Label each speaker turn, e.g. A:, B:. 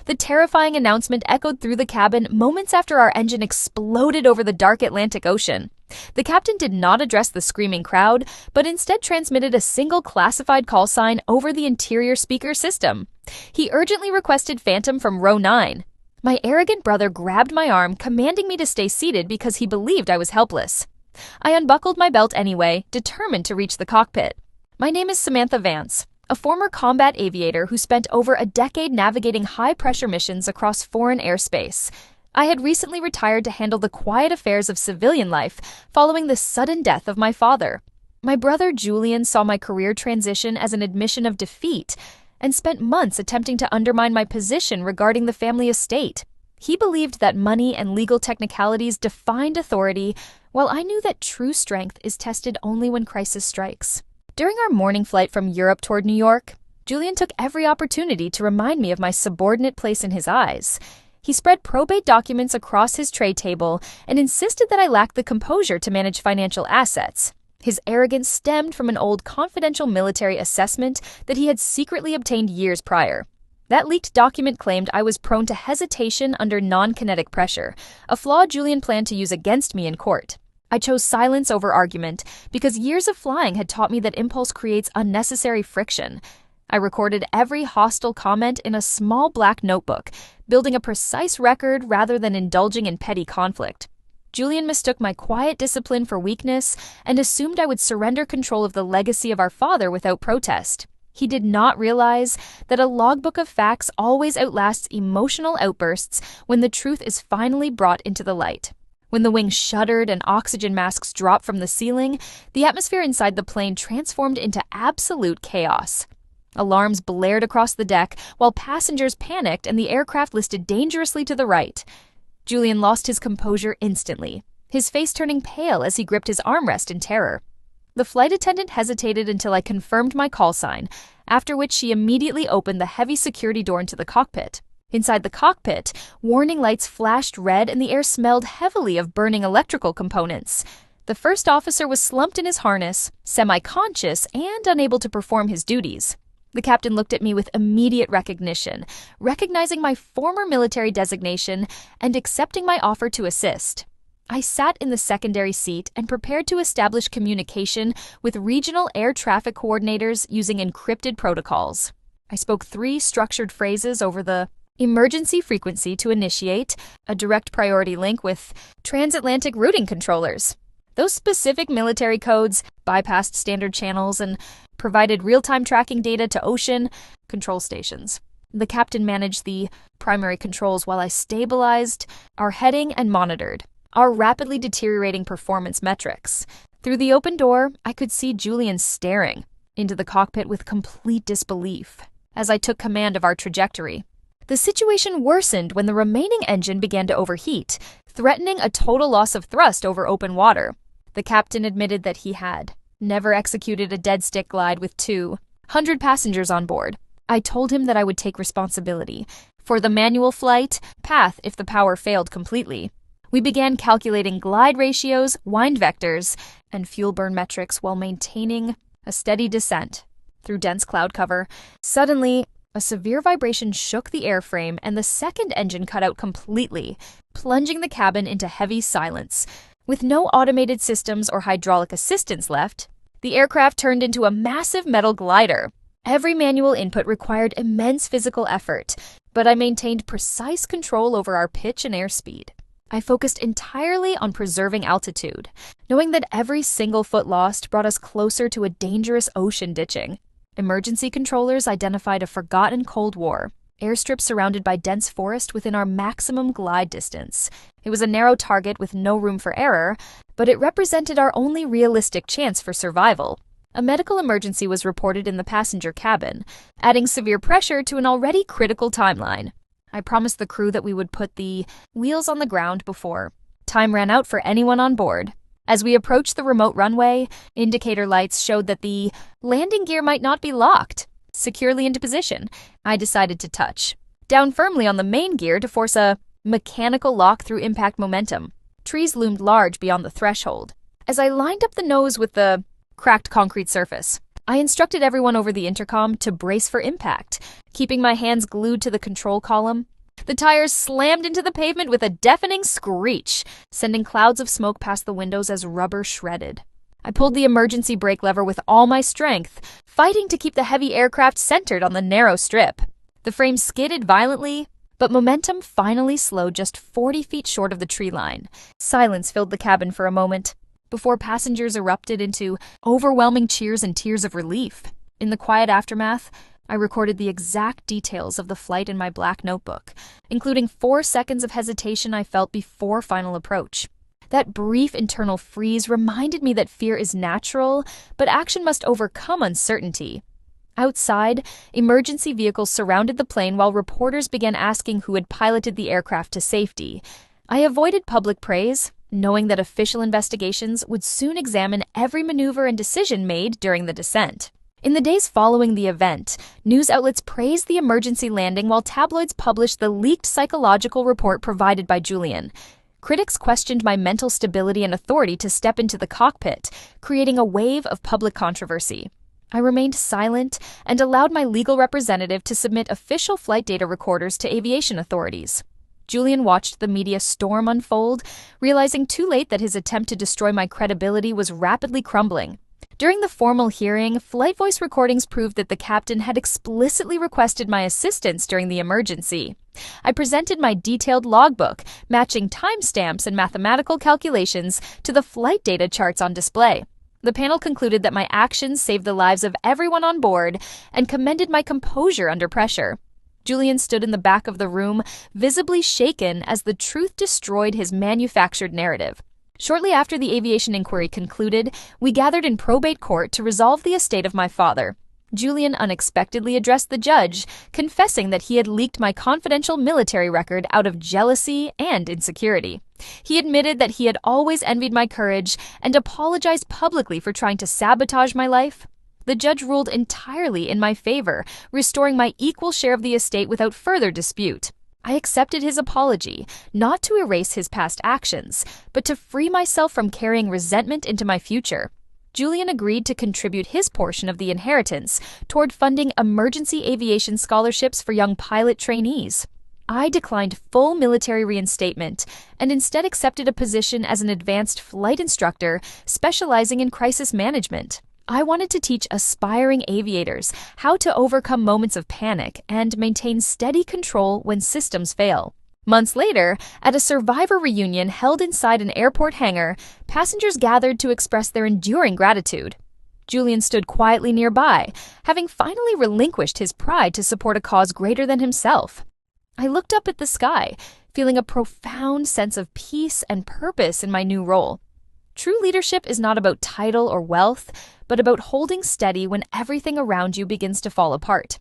A: The terrifying announcement echoed through the cabin moments after our engine exploded over the dark Atlantic Ocean. The captain did not address the screaming crowd, but instead transmitted a single classified call sign over the interior speaker system. He urgently requested Phantom from row 9. My arrogant brother grabbed my arm, commanding me to stay seated because he believed I was helpless. I unbuckled my belt anyway, determined to reach the cockpit. My name is Samantha Vance, a former combat aviator who spent over a decade navigating high-pressure missions across foreign airspace. I had recently retired to handle the quiet affairs of civilian life following the sudden death of my father. My brother Julian saw my career transition as an admission of defeat and spent months attempting to undermine my position regarding the family estate. He believed that money and legal technicalities defined authority, while I knew that true strength is tested only when crisis strikes. During our morning flight from Europe toward New York, Julian took every opportunity to remind me of my subordinate place in his eyes. He spread probate documents across his tray table and insisted that I lacked the composure to manage financial assets. His arrogance stemmed from an old confidential military assessment that he had secretly obtained years prior. That leaked document claimed I was prone to hesitation under non-kinetic pressure, a flaw Julian planned to use against me in court. I chose silence over argument because years of flying had taught me that impulse creates unnecessary friction. I recorded every hostile comment in a small black notebook, building a precise record rather than indulging in petty conflict. Julian mistook my quiet discipline for weakness and assumed I would surrender control of the legacy of our father without protest. He did not realize that a logbook of facts always outlasts emotional outbursts when the truth is finally brought into the light. When the wings shuddered and oxygen masks dropped from the ceiling, the atmosphere inside the plane transformed into absolute chaos. Alarms blared across the deck while passengers panicked and the aircraft listed dangerously to the right. Julian lost his composure instantly, his face turning pale as he gripped his armrest in terror. The flight attendant hesitated until I confirmed my call sign, after which she immediately opened the heavy security door into the cockpit. Inside the cockpit, warning lights flashed red and the air smelled heavily of burning electrical components. The first officer was slumped in his harness, semi-conscious and unable to perform his duties. The captain looked at me with immediate recognition, recognizing my former military designation and accepting my offer to assist. I sat in the secondary seat and prepared to establish communication with regional air traffic coordinators using encrypted protocols. I spoke 3 structured phrases over the emergency frequency to initiate a direct priority link with transatlantic routing controllers. Those specific military codes bypassed standard channels and provided real-time tracking data to ocean control stations. The captain managed the primary controls while I stabilized our heading and monitored our rapidly deteriorating performance metrics. Through the open door, I could see Julian staring into the cockpit with complete disbelief as I took command of our trajectory. The situation worsened when the remaining engine began to overheat, threatening a total loss of thrust over open water. The captain admitted that he had never executed a dead stick glide with 200 passengers on board. I told him that I would take responsibility for the manual flight path if the power failed completely. We began calculating glide ratios, wind vectors, and fuel burn metrics while maintaining a steady descent through dense cloud cover. Suddenly, a severe vibration shook the airframe and the second engine cut out completely, plunging the cabin into heavy silence. With no automated systems or hydraulic assistance left, the aircraft turned into a massive metal glider. Every manual input required immense physical effort, but I maintained precise control over our pitch and airspeed. I focused entirely on preserving altitude, knowing that every single foot lost brought us closer to a dangerous ocean ditching. Emergency controllers identified a forgotten Cold War airstrip surrounded by dense forest within our maximum glide distance. It was a narrow target with no room for error, but it represented our only realistic chance for survival. A medical emergency was reported in the passenger cabin, adding severe pressure to an already critical timeline. I promised the crew that we would put the wheels on the ground before time ran out for anyone on board. As we approached the remote runway, indicator lights showed that the landing gear might not be locked securely into position. I decided to touch down firmly on the main gear to force a mechanical lock through impact momentum. Trees loomed large beyond the threshold. As I lined up the nose with the cracked concrete surface, I instructed everyone over the intercom to brace for impact, keeping my hands glued to the control column. The tires slammed into the pavement with a deafening screech, sending clouds of smoke past the windows as rubber shredded. I pulled the emergency brake lever with all my strength, fighting to keep the heavy aircraft centered on the narrow strip. The frame skidded violently, but momentum finally slowed just 40 feet short of the tree line. Silence filled the cabin for a moment, before passengers erupted into overwhelming cheers and tears of relief. In the quiet aftermath, I recorded the exact details of the flight in my black notebook, including 4 seconds of hesitation I felt before final approach. That brief internal freeze reminded me that fear is natural, but action must overcome uncertainty. Outside, emergency vehicles surrounded the plane while reporters began asking who had piloted the aircraft to safety. I avoided public praise, knowing that official investigations would soon examine every maneuver and decision made during the descent. In the days following the event, news outlets praised the emergency landing while tabloids published the leaked psychological report provided by Julian. Critics questioned my mental stability and authority to step into the cockpit, creating a wave of public controversy. I remained silent and allowed my legal representative to submit official flight data recorders to aviation authorities. Julian watched the media storm unfold, realizing too late that his attempt to destroy my credibility was rapidly crumbling. During the formal hearing, flight voice recordings proved that the captain had explicitly requested my assistance during the emergency. I presented my detailed logbook, matching timestamps and mathematical calculations to the flight data charts on display. The panel concluded that my actions saved the lives of everyone on board and commended my composure under pressure. Julian stood in the back of the room, visibly shaken as the truth destroyed his manufactured narrative. Shortly after the aviation inquiry concluded, we gathered in probate court to resolve the estate of my father. Julian unexpectedly addressed the judge, confessing that he had leaked my confidential military record out of jealousy and insecurity. He admitted that he had always envied my courage and apologized publicly for trying to sabotage my life. The judge ruled entirely in my favor, restoring my equal share of the estate without further dispute. I accepted his apology, not to erase his past actions, but to free myself from carrying resentment into my future. Julian agreed to contribute his portion of the inheritance toward funding emergency aviation scholarships for young pilot trainees. I declined full military reinstatement and instead accepted a position as an advanced flight instructor specializing in crisis management. I wanted to teach aspiring aviators how to overcome moments of panic and maintain steady control when systems fail. Months later, at a survivor reunion held inside an airport hangar, passengers gathered to express their enduring gratitude. Julian stood quietly nearby, having finally relinquished his pride to support a cause greater than himself. I looked up at the sky, feeling a profound sense of peace and purpose in my new role. True leadership is not about title or wealth, but about holding steady when everything around you begins to fall apart.